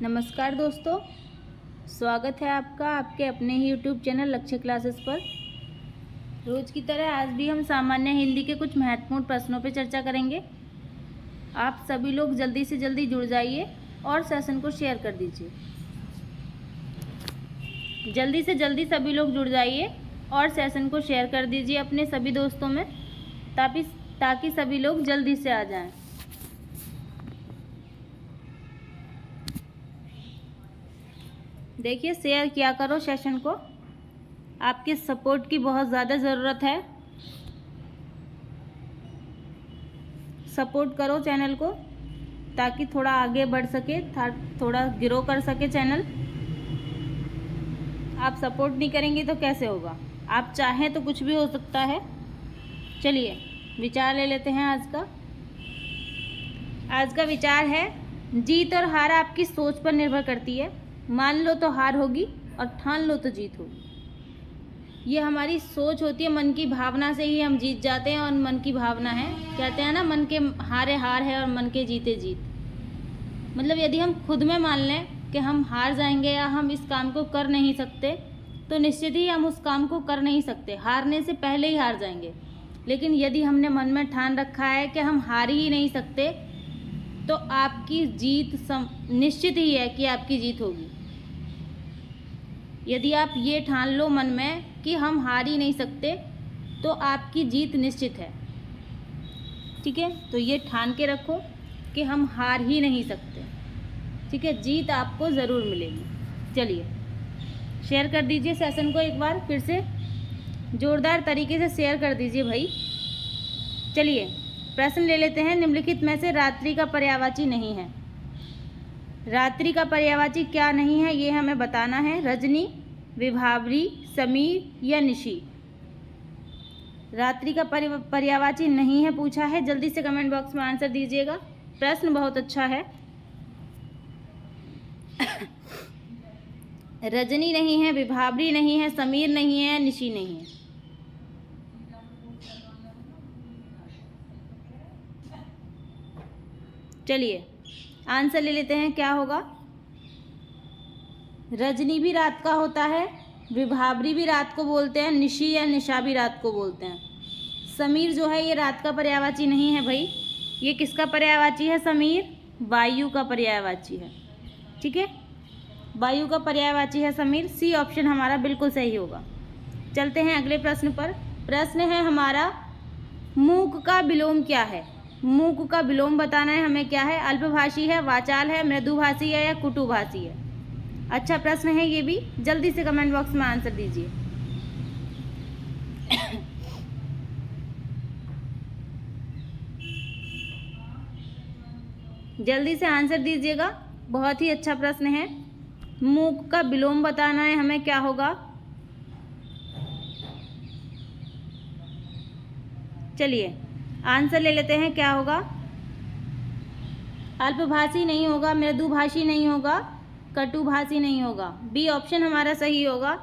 नमस्कार दोस्तों, स्वागत है आपका आपके अपने ही यूट्यूब चैनल लक्ष्य क्लासेस पर। रोज़ की तरह आज भी हम सामान्य हिंदी के कुछ महत्वपूर्ण प्रश्नों पर चर्चा करेंगे। आप सभी लोग जल्दी से जल्दी जुड़ जाइए और सेशन को शेयर कर दीजिए। जल्दी से जल्दी सभी लोग जुड़ जाइए और सेशन को शेयर कर दीजिए अपने सभी दोस्तों में, ताकि सभी लोग जल्दी से आ जाएं। देखिए, शेयर किया करो सेशन को, आपके सपोर्ट की बहुत ज़्यादा ज़रूरत है। सपोर्ट करो चैनल को ताकि थोड़ा आगे बढ़ सके, थोड़ा ग्रो कर सके चैनल। आप सपोर्ट नहीं करेंगे तो कैसे होगा? आप चाहें तो कुछ भी हो सकता है। चलिए विचार ले लेते हैं आज का। आज का विचार है, जीत और हार आपकी सोच पर निर्भर करती है। मान लो तो हार होगी और ठान लो तो जीत होगी। ये हमारी सोच होती है, मन की भावना से ही हम जीत जाते हैं। और मन की भावना है, कहते हैं ना, मन के हारे हार है और मन के जीते जीत। मतलब यदि हम खुद में मान लें कि हम हार जाएंगे या हम इस काम को कर नहीं सकते, तो निश्चित ही हम उस काम को कर नहीं सकते, हारने से पहले ही हार जाएंगे। लेकिन यदि हमने मन में ठान रखा है कि हम हार ही नहीं सकते, तो आपकी जीत निश्चित ही है कि आपकी जीत होगी। यदि आप ये ठान लो मन में कि हम हार ही नहीं सकते, तो आपकी जीत निश्चित है। ठीक है, तो ये ठान के रखो कि हम हार ही नहीं सकते। ठीक है, जीत आपको ज़रूर मिलेगी। चलिए शेयर कर दीजिए सेशन को, एक बार फिर से जोरदार तरीके से शेयर कर दीजिए भाई। चलिए प्रश्न ले लेते हैं। निम्नलिखित में से रात्रि का पर्यायवाची नहीं है। रात्रि का पर्यायवाची क्या नहीं है, ये हमें बताना है। रजनी, विभावरी, समीर या निशी। रात्रि का पर्यायवाची नहीं है पूछा है। जल्दी से कमेंट बॉक्स में आंसर दीजिएगा। प्रश्न बहुत अच्छा है। रजनी नहीं है, विभावरी नहीं है, समीर नहीं है, निशी नहीं है। चलिए आंसर ले लेते हैं, क्या होगा। रजनी भी रात का होता है, विभावरी भी रात को बोलते हैं, निशी या निशा भी रात को बोलते हैं। समीर जो है ये रात का पर्यायवाची नहीं है भाई। ये किसका पर्यायवाची है? समीर वायु का पर्यायवाची है। ठीक है, वायु का पर्यायवाची है समीर। सी ऑप्शन हमारा बिल्कुल सही होगा। चलते हैं अगले प्रश्न पर। प्रश्न है हमारा, मूक का विलोम क्या है? मूक का विलोम बताना है हमें। क्या है? अल्पभाषी है, वाचाल है, मृदुभाषी है या कुटुभाषी है? अच्छा प्रश्न है ये भी। जल्दी से कमेंट बॉक्स में आंसर दीजिए। जल्दी से आंसर दीजिएगा, बहुत ही अच्छा प्रश्न है। मूक का विलोम बताना है हमें, क्या होगा? चलिए आंसर ले लेते हैं, क्या होगा। अल्पभाषी नहीं होगा, मृदुभाषी नहीं होगा, कटुभाषी नहीं होगा। बी ऑप्शन हमारा सही होगा।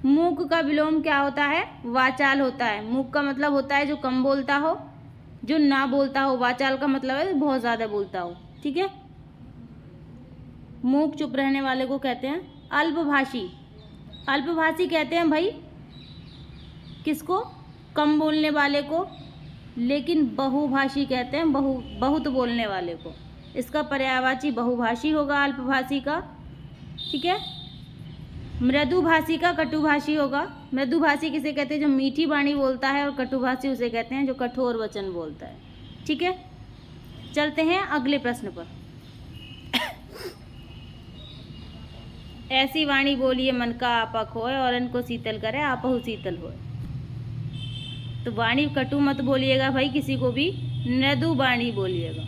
मूक का विलोम क्या होता है? वाचाल होता है। मूक का मतलब होता है जो कम बोलता हो, जो ना बोलता हो। वाचाल का मतलब है बहुत ज़्यादा बोलता हो। ठीक है, मूक चुप रहने वाले को कहते हैं। अल्पभाषी, अल्पभाषी कहते हैं भाई किसको? कम बोलने वाले को। लेकिन बहुभाषी कहते हैं बहुत बोलने वाले को। इसका पर्यायवाची बहुभाषी होगा अल्पभाषी का। ठीक है, मृदुभाषी का कटुभाषी होगा। मृदुभाषी किसे कहते हैं? जो मीठी वाणी बोलता है। और कटुभाषी उसे कहते हैं जो कठोर वचन बोलता है। ठीक है, चलते हैं अगले प्रश्न पर। ऐसी वाणी बोलिए मन का आपा खोए, और इनको शीतल करे आपहु शीतल होए। तो वाणी कटु मत बोलिएगा भाई, किसी को भी मृदु वाणी बोलिएगा।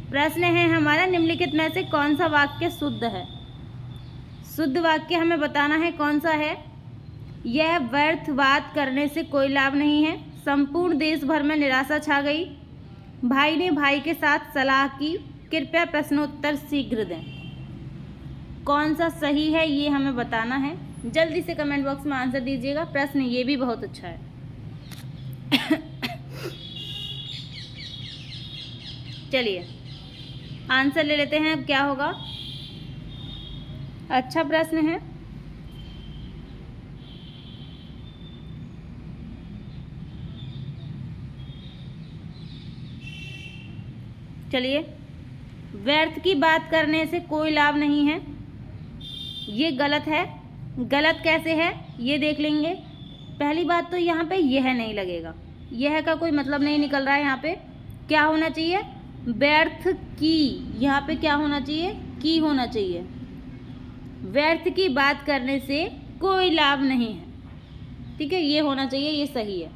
प्रश्न है हमारा, निम्नलिखित में से कौन सा वाक्य शुद्ध है? शुद्ध वाक्य हमें बताना है कौन सा है। यह व्यर्थ बात करने से कोई लाभ नहीं है। संपूर्ण देश भर में निराशा छा गई। भाई ने भाई के साथ सलाह की। कृपया प्रश्नोत्तर शीघ्र दें। कौन सा सही है ये हमें बताना है। जल्दी से कमेंट बॉक्स में आंसर दीजिएगा। प्रश्न ये भी बहुत अच्छा है। चलिए आंसर ले लेते हैं, अब क्या होगा। अच्छा प्रश्न है। चलिए, व्यर्थ की बात करने से कोई लाभ नहीं है, ये गलत है। गलत कैसे है ये देख लेंगे। पहली बात तो यहाँ पे यह नहीं लगेगा, यह का कोई मतलब नहीं निकल रहा है। यहाँ पे क्या होना चाहिए, व्यर्थ की, यहाँ पे क्या होना चाहिए, की होना चाहिए। व्यर्थ की बात करने से कोई लाभ नहीं है, ठीक है, ये होना चाहिए, ये सही है।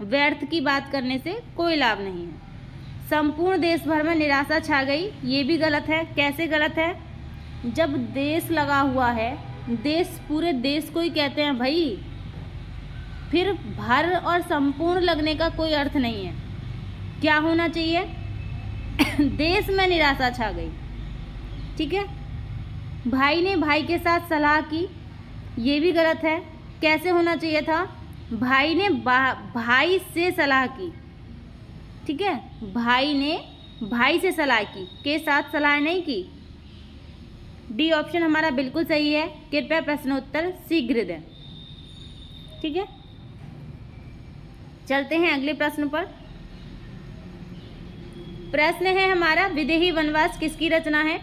व्यर्थ की बात करने से कोई लाभ नहीं है। संपूर्ण देश भर में निराशा छा गई, ये भी गलत है। कैसे गलत है, जब देश लगा हुआ है, देश पूरे देश को ही कहते हैं भाई, फिर भर और संपूर्ण लगने का कोई अर्थ नहीं है। क्या होना चाहिए, देश में निराशा छा गई, ठीक है। भाई ने भाई के साथ सलाह की, ये भी गलत है। कैसे होना चाहिए था, भाई ने भाई से सलाह की, ठीक है, भाई ने भाई से सलाह की, के साथ सलाह नहीं की। डी ऑप्शन हमारा बिल्कुल सही है। कृपया प्रश्नोत्तर शीघ्र दें, ठीक है। चलते हैं अगले प्रश्न पर। प्रश्न है हमारा, विदेही वनवास किसकी रचना है।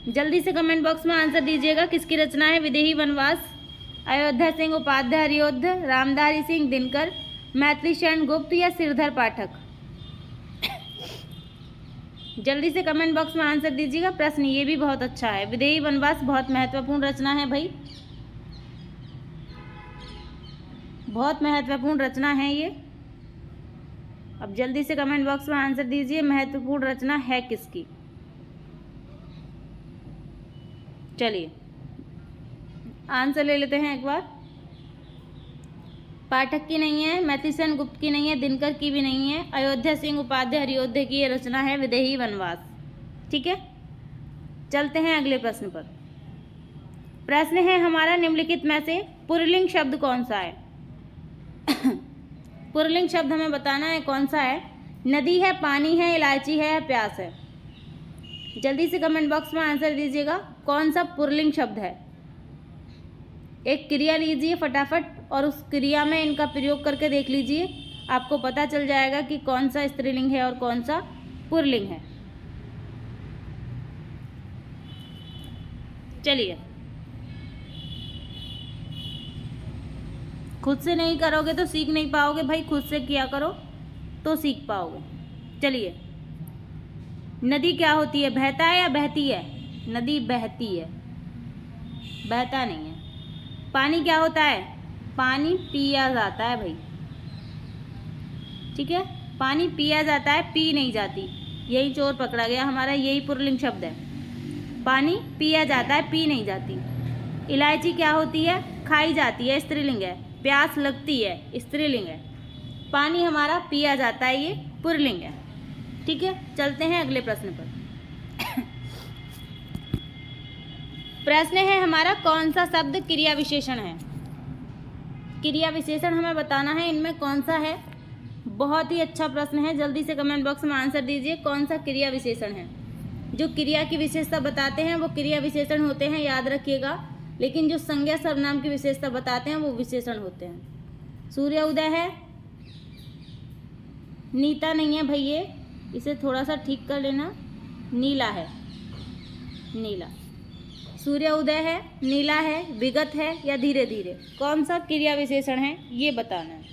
जल्दी से कमेंट बॉक्स में आंसर दीजिएगा, किसकी रचना है विदेही वनवास। अयोध्या सिंह उपाध्याय हरियोद्ध, रामधारी सिंह दिनकर, मैथिली शरण गुप्त या सिरधर पाठक। जल्दी से कमेंट बॉक्स में आंसर दीजिएगा। प्रश्न ये भी बहुत अच्छा है, विदेही वनवास बहुत महत्वपूर्ण रचना है भाई, बहुत महत्वपूर्ण रचना है ये। अब जल्दी से कमेंट बॉक्स में आंसर दीजिए, महत्वपूर्ण रचना है किसकी। चलिए आंसर ले लेते हैं एक बार। पाठक की नहीं है, मैथिली शरण गुप्त की नहीं है, दिनकर की भी नहीं है, अयोध्या सिंह उपाध्याय हरियोद्ध की ये रचना है विदेही वनवास, ठीक है। चलते हैं अगले प्रश्न पर। प्रश्न है हमारा, निम्नलिखित में से पुल्लिंग शब्द कौन सा है। पुल्लिंग शब्द हमें बताना है कौन सा है। नदी है, पानी है, इलायची है, प्यास है। जल्दी से कमेंट बॉक्स में आंसर दीजिएगा, कौन सा पुल्लिंग शब्द है। एक क्रिया लीजिए फटाफट और उस क्रिया में इनका प्रयोग करके देख लीजिए, आपको पता चल जाएगा कि कौन सा स्त्रीलिंग है और कौन सा पुल्लिंग है। चलिए, खुद से नहीं करोगे तो सीख नहीं पाओगे भाई, खुद से किया करो तो सीख पाओगे। चलिए, नदी क्या होती है, बहता है या बहती है। नदी बहती है, बहता नहीं है। पानी क्या होता है, पानी पिया जाता है भाई, ठीक है, पानी पिया जाता है, पी नहीं जाती। यही चोर पकड़ा गया हमारा, यही पुल्लिंग शब्द है। पानी पिया जाता है, पी नहीं जाती। इलायची क्या होती है, खाई जाती है, स्त्रीलिंग है। प्यास लगती है, स्त्रीलिंग है। पानी हमारा पिया जाता है, ये पुल्लिंग है, ठीक है। चलते हैं अगले प्रश्न पर। प्रश्न है हमारा, कौन सा शब्द क्रिया विशेषण है। क्रिया विशेषण हमें बताना है, इनमें कौन सा है। बहुत ही अच्छा प्रश्न है, जल्दी से कमेंट बॉक्स में आंसर दीजिए, कौन सा क्रिया विशेषण है। जो क्रिया की विशेषता बताते हैं वो क्रिया विशेषण होते हैं, याद रखिएगा। लेकिन जो संज्ञा सर्वनाम की विशेषता बताते हैं वो विशेषण होते हैं। सूर्य उदय है, नीता नहीं है भाई, ये इसे थोड़ा सा ठीक कर लेना, नीला है, नीला। सूर्य उदय है, नीला है, विगत है या धीरे धीरे, कौन सा क्रिया विशेषण है ये बताना है।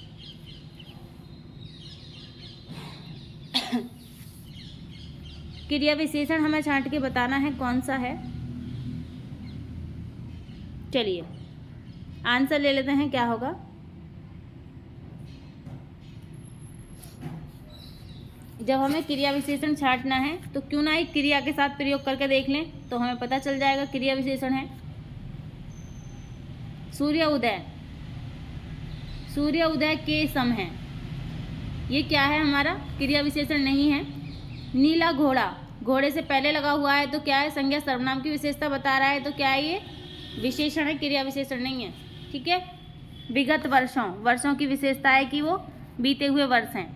क्रिया विशेषण हमें छांट के बताना है कौन सा है। चलिए आंसर ले लेते हैं, क्या होगा। जब हमें क्रिया विशेषण छांटना है तो क्यों ना एक क्रिया के साथ प्रयोग करके देख लें, तो हमें पता चल जाएगा क्रिया विशेषण है। सूर्य उदय, सूर्य उदय के सम है, ये क्या है हमारा, क्रिया विशेषण नहीं है। नीला घोड़ा, घोड़े से पहले लगा हुआ है तो क्या है, संज्ञा सर्वनाम की विशेषता बता रहा है, तो क्या है ये विशेषण है, क्रिया विशेषण नहीं है, ठीक है। विगत वर्षों, वर्षों की विशेषता है कि वो बीते हुए वर्ष हैं,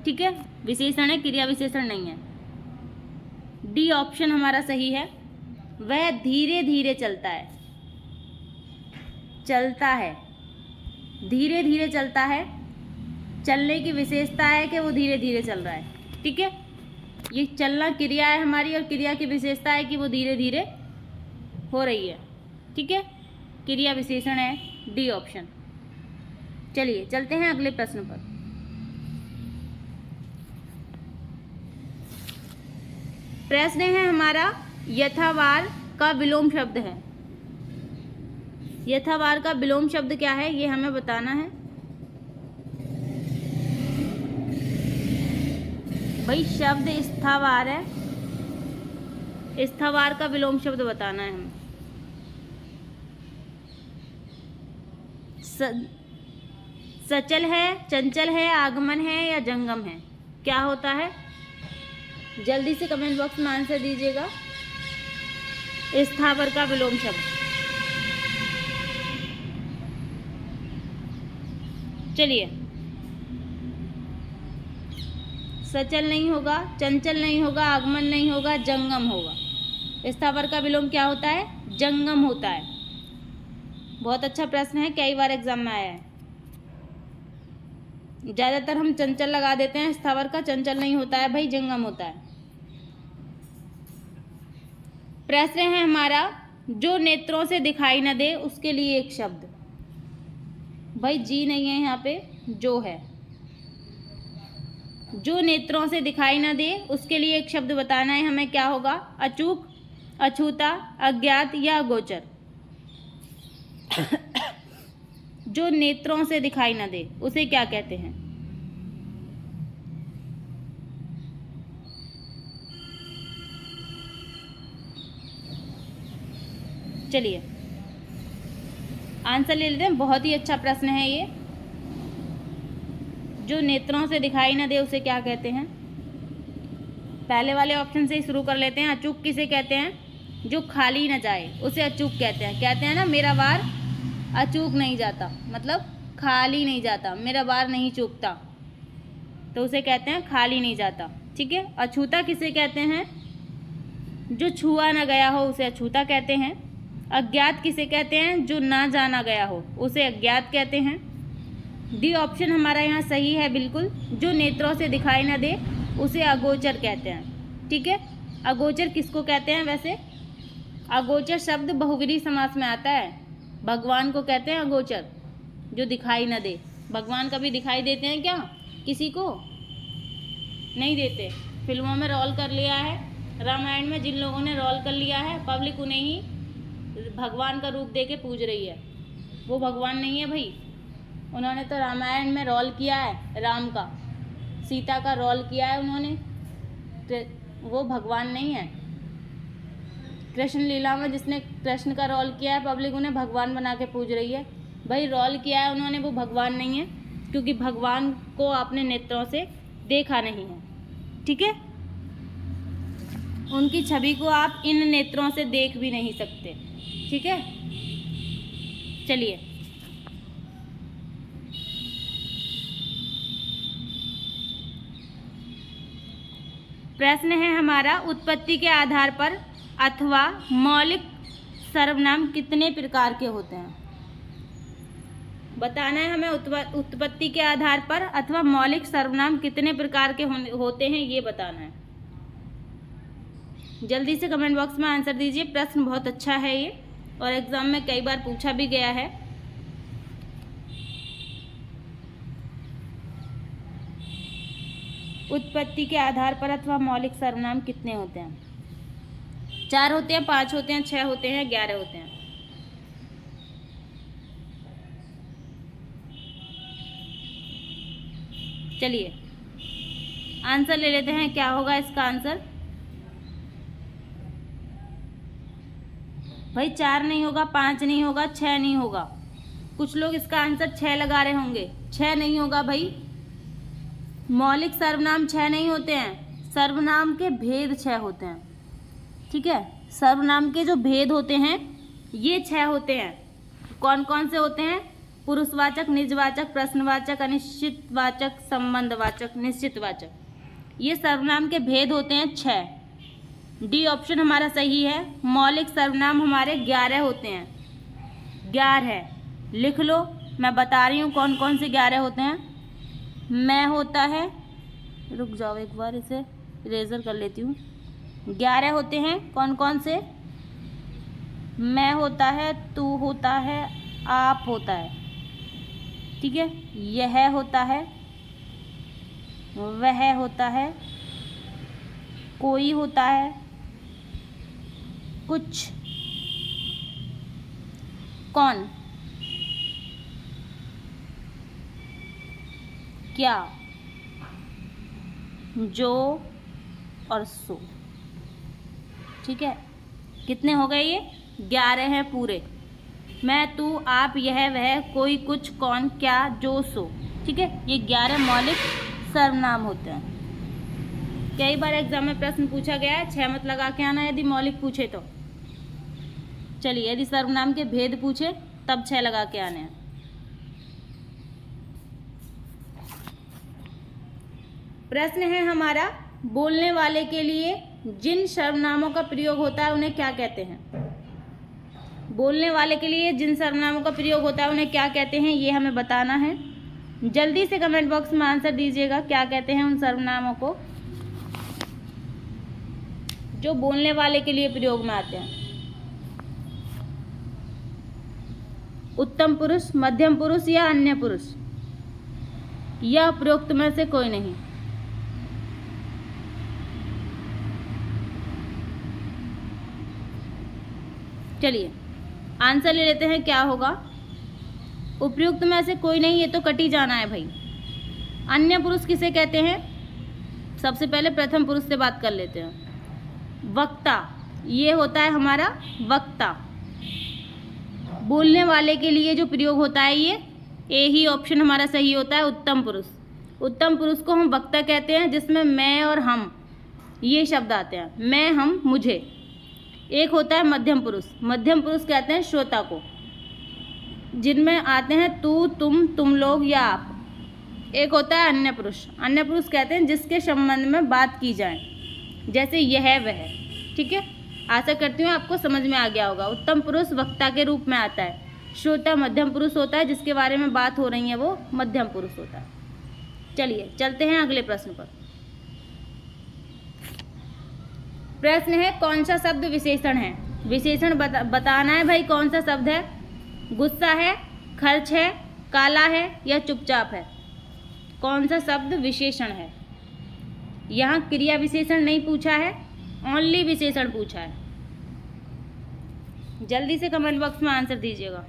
ठीक है, विशेषण है, क्रिया विशेषण नहीं है। डी ऑप्शन हमारा सही है, वह धीरे धीरे चलता है। चलता है, धीरे धीरे चलता है। चलने की विशेषता है कि वो धीरे धीरे चल रहा है। ठीक है, ये चलना क्रिया है हमारी और क्रिया की विशेषता है कि वो धीरे धीरे हो रही है। ठीक है, क्रिया विशेषण है डी ऑप्शन। चलिए चलते हैं अगले प्रश्न पर। प्रश्न है हमारा यथावार का विलोम शब्द है। यथावार का विलोम शब्द क्या है ये हमें बताना है। भाई शब्द स्थावार है, स्थावार का विलोम शब्द बताना है हमें। सचल है, चंचल है, आगमन है या जंगम है, क्या होता है? जल्दी से कमेंट बॉक्स में आंसर दीजिएगा। स्थावर का विलोम शब्द। चलिए, सचल नहीं होगा, चंचल नहीं होगा, आगमन नहीं होगा, जंगम होगा। स्थावर का विलोम क्या होता है? जंगम होता है। बहुत अच्छा प्रश्न है, कई बार एग्जाम में आया है। ज़्यादातर हम चंचल लगा देते हैं, स्थावर का चंचल नहीं होता है भाई, जंगम होता है। प्रश्न है हमारा जो नेत्रों से दिखाई न दे उसके लिए एक शब्द। भाई जी नहीं है यहाँ पे, जो है। जो नेत्रों से दिखाई न दे उसके लिए एक शब्द बताना है हमें, क्या होगा? अचूक, अछूता, अज्ञात या अगोचर। जो नेत्रों से दिखाई न दे उसे क्या कहते हैं? चलिए आंसर ले लेते हैं। बहुत ही अच्छा प्रश्न है ये। जो नेत्रों से दिखाई न दे उसे क्या कहते हैं? पहले वाले ऑप्शन से ही शुरू कर लेते हैं। अचूक किसे कहते हैं? जो खाली न जाए उसे अचूक कहते हैं। कहते हैं ना मेरा वार अचूक नहीं जाता, मतलब खाली नहीं जाता, मेरा वार नहीं चूकता, तो उसे कहते हैं खाली नहीं जाता। ठीक है। अछूता किसे कहते हैं? जो छुआ न गया हो उसे अछूता कहते हैं। अज्ञात किसे कहते हैं? जो ना जाना गया हो उसे अज्ञात कहते हैं। डी ऑप्शन हमारा यहाँ सही है बिल्कुल। जो नेत्रों से दिखाई न दे उसे अगोचर कहते हैं। ठीक है। अगोचर किसको कहते हैं वैसे? अगोचर शब्द बहुव्रीहि समास में आता है। भगवान को कहते हैं अगोचर, जो दिखाई न दे। भगवान कभी दिखाई देते हैं क्या किसी को? नहीं देते। फिल्मों में रोल कर लिया है, रामायण में जिन लोगों ने रोल कर लिया है पब्लिक उन्हें ही भगवान का रूप दे के पूज रही है। वो भगवान नहीं है भाई। उन्होंने तो रामायण में रोल किया है, राम का, सीता का रोल किया है उन्होंने, तो वो भगवान नहीं है। कृष्ण लीला में जिसने कृष्ण का रोल किया है पब्लिक उन्हें भगवान बना के पूज रही है। भाई रोल किया है उन्होंने, वो भगवान नहीं है, क्योंकि भगवान को अपने नेत्रों से देखा नहीं है। ठीक है। उनकी छवि को आप इन नेत्रों से देख भी नहीं सकते। ठीक है। चलिए प्रश्न है हमारा उत्पत्ति के आधार पर अथवा मौलिक सर्वनाम कितने प्रकार के होते हैं? बताना है हमें। उत्पत्ति के आधार पर अथवा मौलिक सर्वनाम कितने प्रकार के होते हैं ये बताना है। जल्दी से कमेंट बॉक्स में आंसर दीजिए। प्रश्न बहुत अच्छा है ये और एग्जाम में कई बार पूछा भी गया है। उत्पत्ति के आधार पर अथवा मौलिक सर्वनाम कितने होते हैं? 4 होते हैं, 5 होते हैं, 6 होते हैं, 11 होते हैं। चलिए आंसर ले लेते हैं। क्या होगा इसका आंसर? भाई 4 नहीं होगा, 5 नहीं होगा, 6 नहीं होगा। कुछ लोग इसका आंसर 6 लगा रहे होंगे। 6 नहीं होगा भाई। मौलिक सर्वनाम 6 नहीं होते हैं, सर्वनाम के भेद 6 होते हैं। ठीक है। सर्वनाम के जो भेद होते हैं ये 6 होते हैं। कौन कौन से होते हैं? पुरुषवाचक, निजवाचक, प्रश्नवाचक, अनिश्चितवाचक, संबंधवाचक, निश्चितवाचक। ये सर्वनाम के भेद होते हैं 6। डी ऑप्शन हमारा सही है। मौलिक सर्वनाम हमारे 11 होते हैं। 11 है। लिख लो, मैं बता रही हूँ कौन कौन से 11 होते हैं। मैं होता है, रुक जाओ एक बार इसे इरेजर कर लेती हूँ। 11 होते हैं कौन कौन से? मैं होता है, तू होता है, आप होता है, ठीक है, यह होता है, वह होता है, कोई होता है, कुछ, कौन, क्या, जो और सो। ठीक है, कितने हो गए? ये 11 हैं पूरे। मैं, तू, आप, यह, वह, कोई, कुछ, कौन, क्या, जो, सो। ठीक है, ये 11 मौलिक सर्वनाम होते हैं। कई बार एग्जाम में प्रश्न पूछा गया है, 6 मत लगा के आना यदि मौलिक पूछे तो। चलिए, यदि सर्वनाम के भेद पूछे तब 6 लगा के आने हैं। प्रश्न है हमारा, बोलने वाले के लिए जिन सर्वनामों का प्रयोग होता है उन्हें क्या कहते हैं? बोलने वाले के लिए जिन सर्वनामों का प्रयोग होता है उन्हें क्या कहते हैं, ये हमें बताना है। जल्दी से कमेंट बॉक्स में आंसर दीजिएगा, क्या कहते हैं उन सर्वनामों को जो बोलने वाले के लिए प्रयोग में आते हैं। उत्तम पुरुष, मध्यम पुरुष या अन्य पुरुष, या उपरोक्त में से कोई नहीं। चलिए आंसर ले लेते हैं, क्या होगा? उपयुक्त में से कोई नहीं, ये तो कट ही जाना है भाई। अन्य पुरुष किसे कहते हैं? सबसे पहले प्रथम पुरुष से बात कर लेते हैं। वक्ता, ये होता है हमारा वक्ता। बोलने वाले के लिए जो प्रयोग होता है ये ए ही ऑप्शन हमारा सही होता है, उत्तम पुरुष। उत्तम पुरुष को हम वक्ता कहते हैं, जिसमें मैं और हम ये शब्द आते हैं, मैं, हम, मुझे। एक होता है मध्यम पुरुष। मध्यम पुरुष कहते हैं श्रोता को, जिनमें आते हैं तू, तुम लोग या आप। एक होता है अन्य पुरुष। अन्य पुरुष कहते हैं जिसके संबंध में बात की जाए, जैसे यह वह। ठीक है, आशा करती हूँ आपको समझ में आ गया होगा। उत्तम पुरुष वक्ता के रूप में आता है। श्रोता मध्यम पुरुष होता है, जिसके बारे में बात हो रही है वो मध्यम पुरुष होता है। चलिए चलते हैं अगले प्रश्न पर। प्रश्न है, कौन सा शब्द विशेषण है? विशेषण बताना है भाई, कौन सा शब्द है? गुस्सा है, खर्च है, काला है या चुपचाप है? कौन सा शब्द विशेषण है? यहाँ क्रिया विशेषण नहीं पूछा है, ओनली विशेषण पूछा है। जल्दी से कमेंट बॉक्स में आंसर दीजिएगा।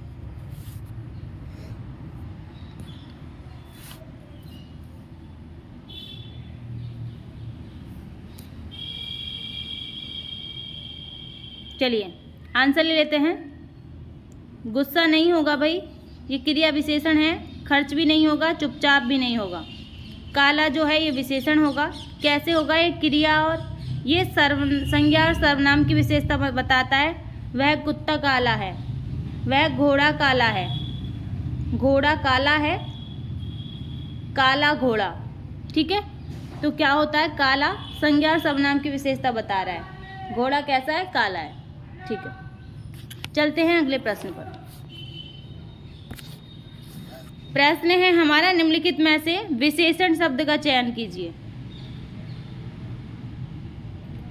चलिए आंसर ले लेते हैं। गुस्सा नहीं होगा भाई, ये क्रिया विशेषण है। खर्च भी नहीं होगा, चुपचाप भी नहीं होगा। काला जो है ये विशेषण होगा। कैसे होगा? ये क्रिया और ये संज्ञा और सर्वनाम की विशेषता बताता है। वह कुत्ता काला है, वह घोड़ा काला है, घोड़ा काला है, काला घोड़ा। ठीक है, तो क्या होता है? काला संज्ञा और सर्वनाम की विशेषता बता रहा है। घोड़ा कैसा है? काला है। ठीक है, चलते हैं अगले प्रश्न पर। प्रश्न है हमारा, निम्नलिखित में से विशेषण शब्द का चयन कीजिए।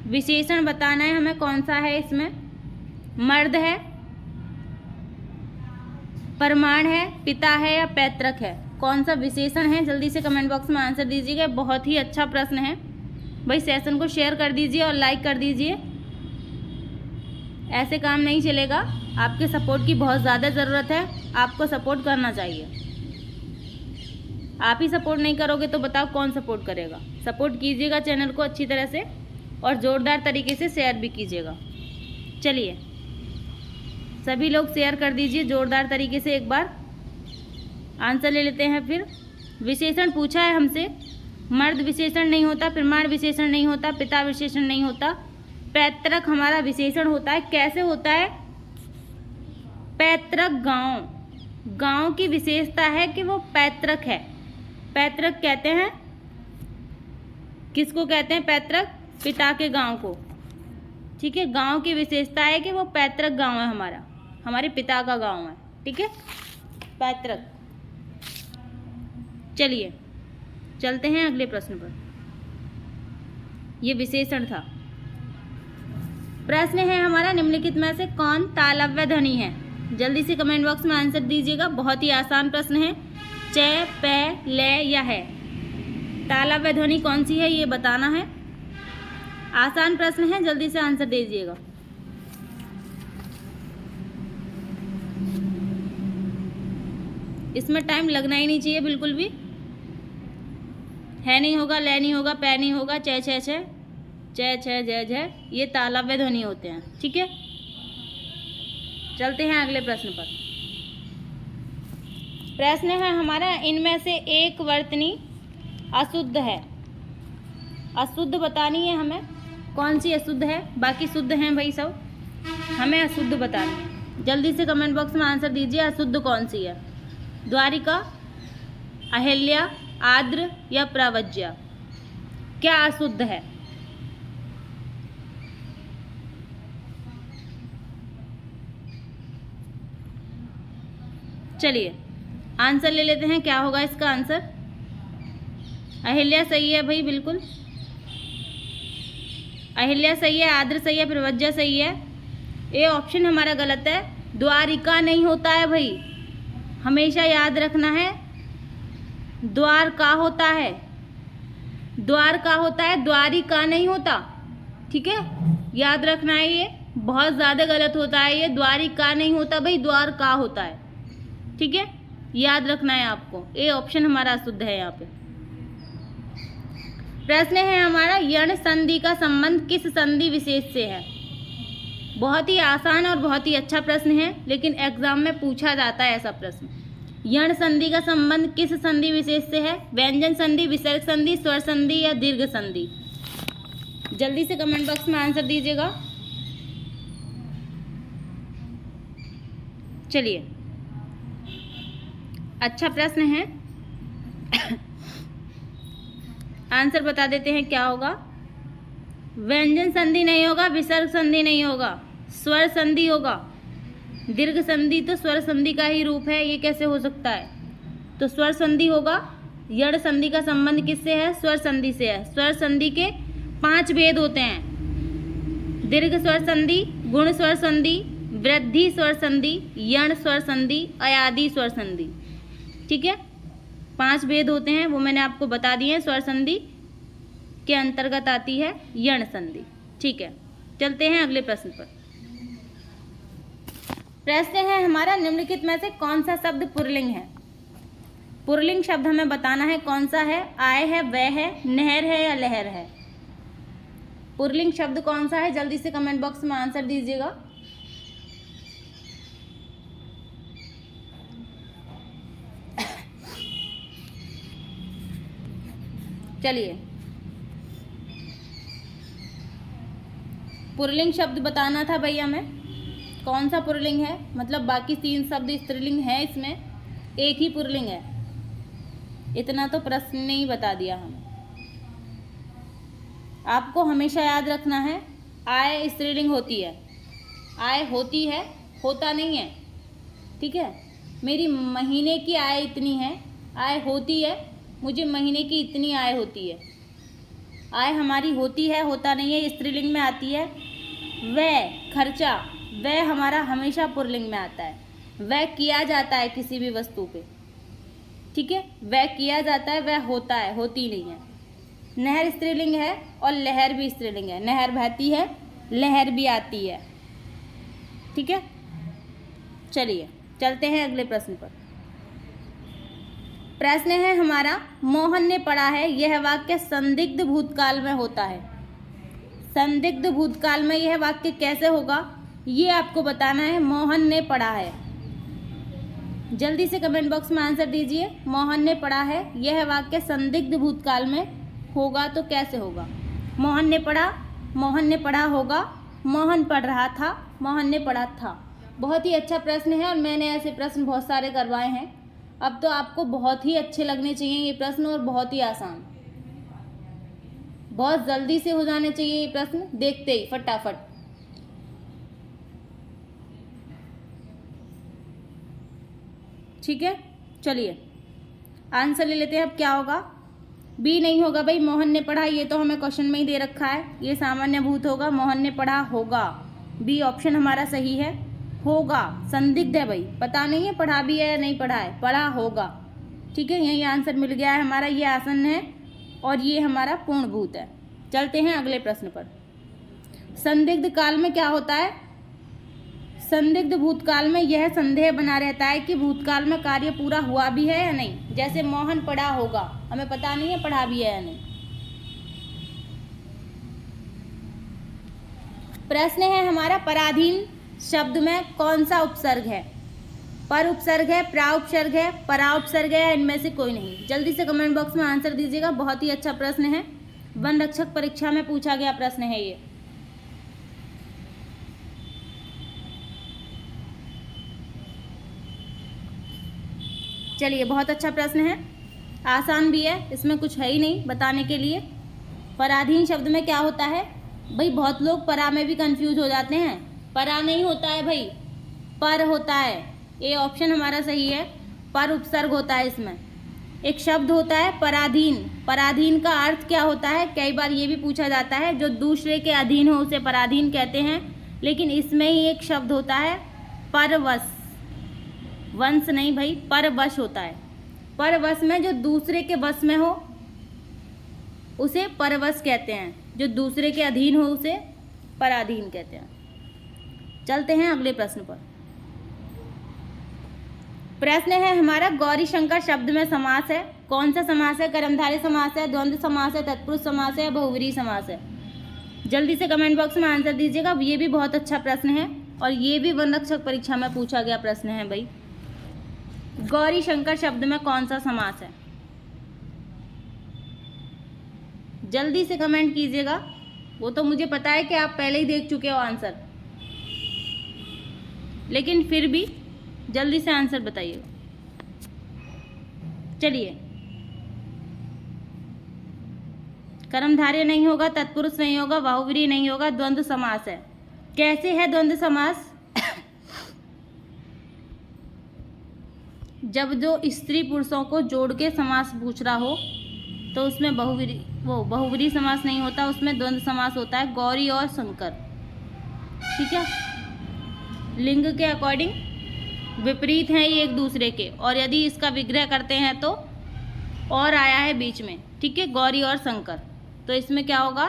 विशेषण बताना है हमें, कौन सा है इसमें? मर्द है, प्रमाण है, पिता है या पैतृक है? कौन सा विशेषण है? जल्दी से कमेंट बॉक्स में आंसर दीजिएगा। बहुत ही अच्छा प्रश्न है भाई। सेशन को शेयर कर दीजिए और लाइक कर दीजिए। ऐसे काम नहीं चलेगा, आपके सपोर्ट की बहुत ज़्यादा ज़रूरत है। आपको सपोर्ट करना चाहिए। आप ही सपोर्ट नहीं करोगे तो बताओ कौन सपोर्ट करेगा? सपोर्ट कीजिएगा चैनल को अच्छी तरह से और ज़ोरदार तरीके से शेयर भी कीजिएगा। चलिए सभी लोग शेयर कर दीजिए ज़ोरदार तरीके से। एक बार आंसर ले लेते हैं फिर। विशेषण पूछा है हमसे। मर्द विशेषण नहीं होता, प्रमाण विशेषण नहीं होता, पिता विशेषण नहीं होता, पैतृक हमारा विशेषण होता है। कैसे होता है? पैतृक गांव, गांव की विशेषता है कि वो पैतृक है। पैतृक कहते हैं, किसको कहते हैं पैतृक? पिता के गांव को। ठीक है, गांव की विशेषता है कि वो पैतृक गांव है हमारा, हमारे पिता का गांव है। ठीक है, पैतृक। चलिए चलते हैं अगले प्रश्न पर। ये विशेषण था। प्रश्न है हमारा, निम्नलिखित में से कौन तालव्य ध्वनि है? जल्दी से कमेंट बॉक्स में आंसर दीजिएगा। बहुत ही आसान प्रश्न है। च, प, ल या है। तालव्य ध्वनि कौन सी है ये बताना है। आसान प्रश्न है, जल्दी से आंसर दीजिएगा। इसमें टाइम लगना ही नहीं चाहिए बिल्कुल भी। है नहीं होगा, ले नहीं होगा, पै नहीं होगा, च छ छ, च छ ज झ, ये तालव्य ध्वनि होते हैं। ठीक है, चलते हैं अगले प्रश्न पर। प्रश्न है हमारा, इनमें से एक वर्तनी अशुद्ध है। अशुद्ध बतानी है हमें, कौन सी अशुद्ध है। बाकी शुद्ध हैं भाई सब, हमें अशुद्ध बतानी है। जल्दी से कमेंट बॉक्स में आंसर दीजिए, अशुद्ध कौन सी है। द्वारिका, अहिल्या, आर्द्र या प्रवज्या, क्या अशुद्ध है। चलिए आंसर ले लेते हैं, क्या होगा इसका आंसर। अहिल्या सही है भाई, बिल्कुल अहिल्या सही है, आर्द्र सही है, प्रवज्या सही है। ये ऑप्शन हमारा गलत है। द्वारिका नहीं होता है भाई, हमेशा याद रखना है। द्वार का होता है, द्वार का होता है, द्वारिका नहीं होता। ठीक है, याद रखना है, ये बहुत ज़्यादा गलत होता है। ये द्वारिका नहीं होता भाई, द्वार का होता है। ठीक है, याद रखना है आपको। ये ऑप्शन हमारा शुद्ध है यहाँ पे। प्रश्न है हमारा, यण संधि का संबंध किस संधि विशेष से है। बहुत ही आसान और बहुत ही अच्छा प्रश्न है, लेकिन एग्जाम में पूछा जाता है ऐसा प्रश्न। यण संधि का संबंध किस संधि विशेष से है। व्यंजन संधि, विसर्ग संधि, स्वर संधि या दीर्घ संधि। जल्दी से कमेंट बॉक्स में आंसर दीजिएगा। चलिए, अच्छा प्रश्न है, आंसर बता देते हैं क्या होगा। व्यंजन संधि नहीं होगा, विसर्ग संधि नहीं होगा, स्वर संधि होगा। दीर्घ संधि तो स्वर संधि का ही रूप है, ये कैसे हो सकता है। तो स्वर संधि होगा। यण संधि का संबंध किससे है, स्वर संधि से है। स्वर संधि के 5 भेद होते हैं। दीर्घ स्वर संधि, गुण स्वर संधि, वृद्धि स्वर संधि, यण स्वर संधि, अयादि स्वर संधि। ठीक है, 5 भेद होते हैं, वो मैंने आपको बता दिए हैं। स्वर संधि के अंतर्गत आती है यण संधि। ठीक है, चलते हैं अगले प्रश्न पर। प्रश्न है हमारा, निम्नलिखित में से कौन सा शब्द पुल्लिंग है। पुल्लिंग शब्द हमें बताना है कौन सा है। आय है, वह है, नहर है या लहर है। पुल्लिंग शब्द कौन सा है, जल्दी से कमेंट बॉक्स में आंसर दीजिएगा। चलिए, पुल्लिंग शब्द बताना था भैया हमें, कौन सा पुल्लिंग है। मतलब बाकी 3 शब्द स्त्रीलिंग है, इसमें एक ही पुल्लिंग है। इतना तो प्रश्न ने ही बता दिया हमें। आपको हमेशा याद रखना है, आय स्त्रीलिंग होती है। आय होती है, होता नहीं है। ठीक है, मेरी महीने की आय इतनी है, आय होती है, मुझे महीने की इतनी आय होती है। आय हमारी होती है, होता नहीं है, स्त्रीलिंग में आती है। वह खर्चा, वह हमारा हमेशा पुल्लिंग में आता है। वह किया जाता है किसी भी वस्तु पे। ठीक है, वह किया जाता है, वह होता है, होती नहीं है। नहर स्त्रीलिंग है और लहर भी स्त्रीलिंग है। नहर बहती है, लहर भी आती है। ठीक है, चलिए चलते हैं अगले प्रश्न पर। प्रश्न है हमारा, मोहन ने पढ़ा है, यह वाक्य संदिग्ध भूतकाल में होता है। संदिग्ध भूतकाल में यह वाक्य कैसे होगा, ये आपको बताना है। मोहन ने पढ़ा है, जल्दी से कमेंट बॉक्स में आंसर दीजिए। मोहन ने पढ़ा है, यह वाक्य संदिग्ध भूतकाल में होगा तो कैसे होगा। मोहन ने पढ़ा होगा, मोहन पढ़ रहा था, मोहन ने पढ़ा था। बहुत ही अच्छा प्रश्न है और मैंने ऐसे प्रश्न बहुत सारे करवाए हैं। अब तो आपको बहुत ही अच्छे लगने चाहिए ये प्रश्न, और बहुत ही आसान, बहुत जल्दी से हो जाने चाहिए ये प्रश्न, देखते ही फटाफट। ठीक है, चलिए आंसर ले लेते हैं। अब क्या होगा? बी नहीं होगा भाई, मोहन ने पढ़ा, ये तो हमें क्वेश्चन में ही दे रखा है, ये सामान्य भूत होगा। मोहन ने पढ़ा होगा, बी ऑप्शन हमारा सही है। होगा संदिग्ध है भाई, पता नहीं है पढ़ा भी है या नहीं पढ़ा है, पढ़ा होगा। ठीक है, यही आंसर मिल गया है हमारा, ये आसन है और ये हमारा पूर्ण भूत है। चलते हैं अगले प्रश्न पर। संदिग्ध काल में क्या होता है? संदिग्ध भूतकाल में यह संदेह बना रहता है कि भूतकाल में कार्य पूरा हुआ भी है या नहीं। जैसे मोहन पढ़ा होगा, हमें पता नहीं है पढ़ा भी है या नहीं। प्रश्न है हमारा, पराधीन शब्द में कौन सा उपसर्ग है? पर उपसर्ग है, प्रा उपसर्ग है, परा उपसर्ग है या इनमें से कोई नहीं? जल्दी से कमेंट बॉक्स में आंसर दीजिएगा। बहुत ही अच्छा प्रश्न है, वन रक्षक परीक्षा में पूछा गया प्रश्न है ये। चलिए, बहुत अच्छा प्रश्न है, आसान भी है, इसमें कुछ है ही नहीं बताने के लिए। पराधीन शब्द में क्या होता है भाई? बहुत लोग परा में भी कंफ्यूज हो जाते हैं। परा नहीं होता है भाई, पर होता है। ये ऑप्शन हमारा सही है, पर उपसर्ग होता है इसमें। एक शब्द होता है पराधीन, पराधीन का अर्थ क्या होता है? कई बार ये भी पूछा जाता है, जो दूसरे के अधीन हो उसे पराधीन कहते हैं। लेकिन इसमें ही एक शब्द होता है परवश, वंश नहीं भाई, परवश होता है। परवश में जो दूसरे के वश में हो उसे परवश कहते हैं, जो दूसरे के अधीन हो उसे पराधीन कहते हैं। चलते हैं अगले प्रश्न पर। प्रश्न है हमारा, गौरी शंकर शब्द में समास है, कौन सा समास है? कर्मधारय समास है, द्वंद्व समास है, तत्पुरुष समास है, बहुव्रीहि समास है? जल्दी से कमेंट बॉक्स में आंसर दीजिएगा। ये भी बहुत अच्छा प्रश्न है और ये भी वन रक्षक परीक्षा में पूछा गया प्रश्न है भाई। गौरी शंकर शब्द में कौन सा समास है? जल्दी से कमेंट कीजिएगा। वो तो मुझे पता है कि आप पहले ही देख चुके हो आंसर, लेकिन फिर भी जल्दी से आंसर बताइएगा। चलिए, कर्मधारय नहीं होगा, तत्पुरुष नहीं होगा, बहुव्रीहि नहीं होगा, द्वंद्व समास है। कैसे है द्वंद्व समास? जब जो स्त्री पुरुषों को जोड़ के समास पूछ रहा हो तो उसमें बहुव्रीहि समास नहीं होता, उसमें द्वंद्व समास होता है। गौरी और शंकर, ठीक है, लिंग के अकॉर्डिंग विपरीत हैं ये एक दूसरे के, और यदि इसका विग्रह करते हैं तो और आया है बीच में, ठीक है, गौरी और शंकर, तो इसमें क्या होगा?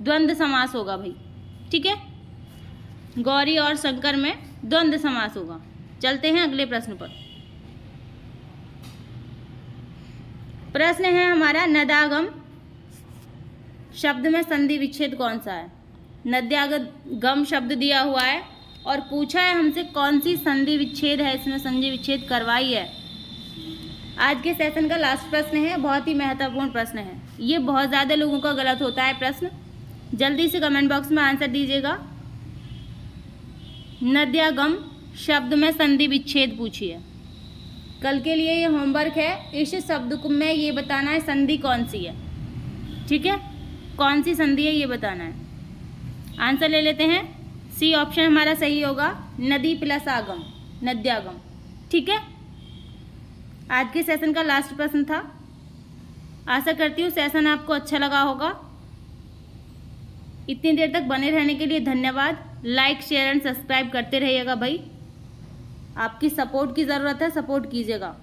द्वंद्व समास होगा भाई, ठीक है, गौरी और शंकर में द्वंद्व समास होगा। चलते हैं अगले प्रश्न पर। प्रश्न है हमारा, नदागम शब्द में संधि विच्छेद कौन सा है? नद्यागम शब्द दिया हुआ है और पूछा है हमसे कौन सी संधि विच्छेद है, इसमें संधि विच्छेद करवाई है। आज के सेशन का लास्ट प्रश्न है, बहुत ही महत्वपूर्ण प्रश्न है ये, बहुत ज़्यादा लोगों का गलत होता है प्रश्न। जल्दी से कमेंट बॉक्स में आंसर दीजिएगा। नद्यागम शब्द में संधि विच्छेद पूछिए। कल के लिए ये होमवर्क है, इस शब्द को में ये बताना है संधि कौन सी है, ठीक है, कौन सी संधि है ये बताना है। आंसर ले लेते हैं, सी ऑप्शन हमारा सही होगा, नदी प्लस आगम, नद्यागम, ठीक है। आज के सेशन का लास्ट प्रश्न था। आशा करती हूँ सेशन आपको अच्छा लगा होगा। इतनी देर तक बने रहने के लिए धन्यवाद। लाइक शेयर एंड सब्सक्राइब करते रहिएगा भाई, आपकी सपोर्ट की ज़रूरत है, सपोर्ट कीजिएगा।